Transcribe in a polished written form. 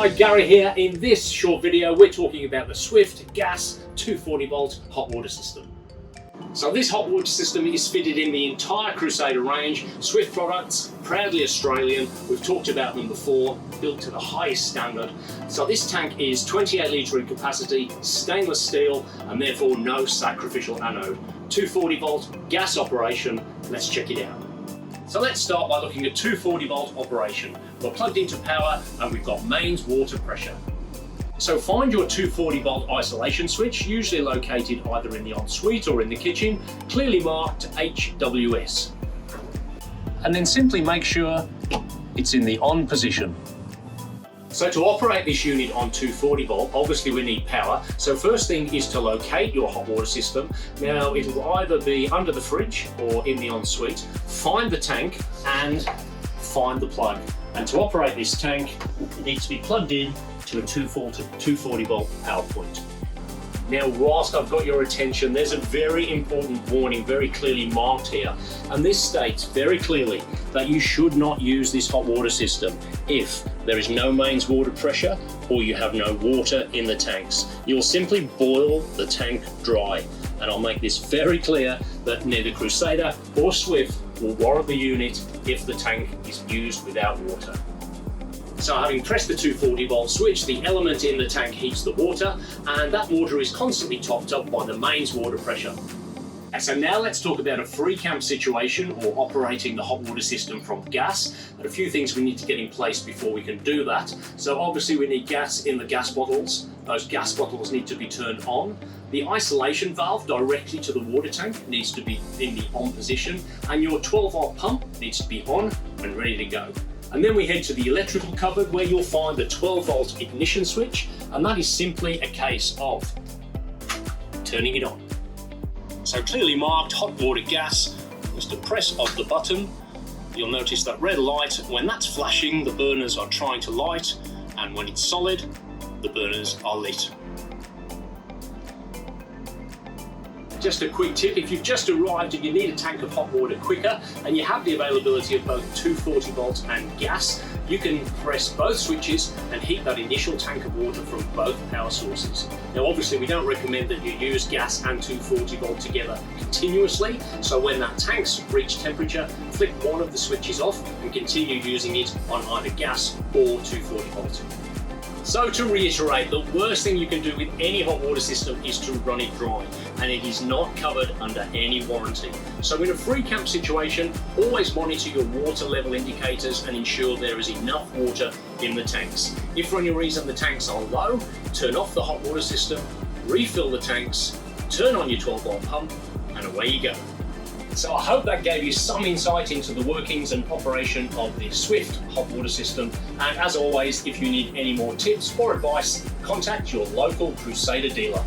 Hi, Gary here. In this short video we're talking about the Swift Gas 240 volt hot water system. So this hot water system is fitted in the entire Crusader range. Swift products, proudly Australian. We've talked about them before, built to the highest standard. So this tank is 28 litre in capacity, stainless steel, and therefore no sacrificial anode. 240 volt gas operation. Let's check it out. So let's start by looking at 240 volt operation. We're plugged into power and we've got mains water pressure. So find your 240 volt isolation switch, usually located either in the ensuite or in the kitchen, clearly marked HWS. And then simply make sure it's in the on position. So to operate this unit on 240 volt, obviously we need power. So first thing is to locate your hot water system. Now it'll either be under the fridge or in the ensuite. Find the tank and find the plug. And to operate this tank, it needs to be plugged in to a 240 volt power point. Now, whilst I've got your attention, there's a very important warning very clearly marked here. And this states very clearly that you should not use this hot water system if there is no mains water pressure or you have no water in the tanks. You'll simply boil the tank dry. And I'll make this very clear that neither Crusader or Swift will warrant the unit if the tank is used without water. So having pressed the 240 volt switch, the element in the tank heats the water, and that water is constantly topped up by the mains water pressure. And so now let's talk about a free camp situation or operating the hot water system from gas. And a few things we need to get in place before we can do that. So obviously we need gas in the gas bottles. Those gas bottles need to be turned on. The isolation valve directly to the water tank needs to be in the on position, and your 12 volt pump needs to be on and ready to go. And then we head to the electrical cupboard where you'll find the 12 volt ignition switch, and that is simply a case of turning it on. So clearly marked hot water gas, just a press of the button. You'll notice that red light. When that's flashing, the burners are trying to light, and when it's solid, the burners are lit. Just a quick tip, if you've just arrived and you need a tank of hot water quicker and you have the availability of both 240 volts and gas, you can press both switches and heat that initial tank of water from both power sources. Now obviously we don't recommend that you use gas and 240 volt together continuously, so when that tank's reached temperature, flick one of the switches off and continue using it on either gas or 240 volt. So to reiterate, the worst thing you can do with any hot water system is to run it dry, and it is not covered under any warranty. So in a free camp situation, always monitor your water level indicators and ensure there is enough water in the tanks. If for any reason the tanks are low, turn off the hot water system, refill the tanks, turn on your 12 volt pump, and away you go. So I hope that gave you some insight into the workings and operation of the Swift hot water system. And as always, if you need any more tips or advice, contact your local Crusader dealer.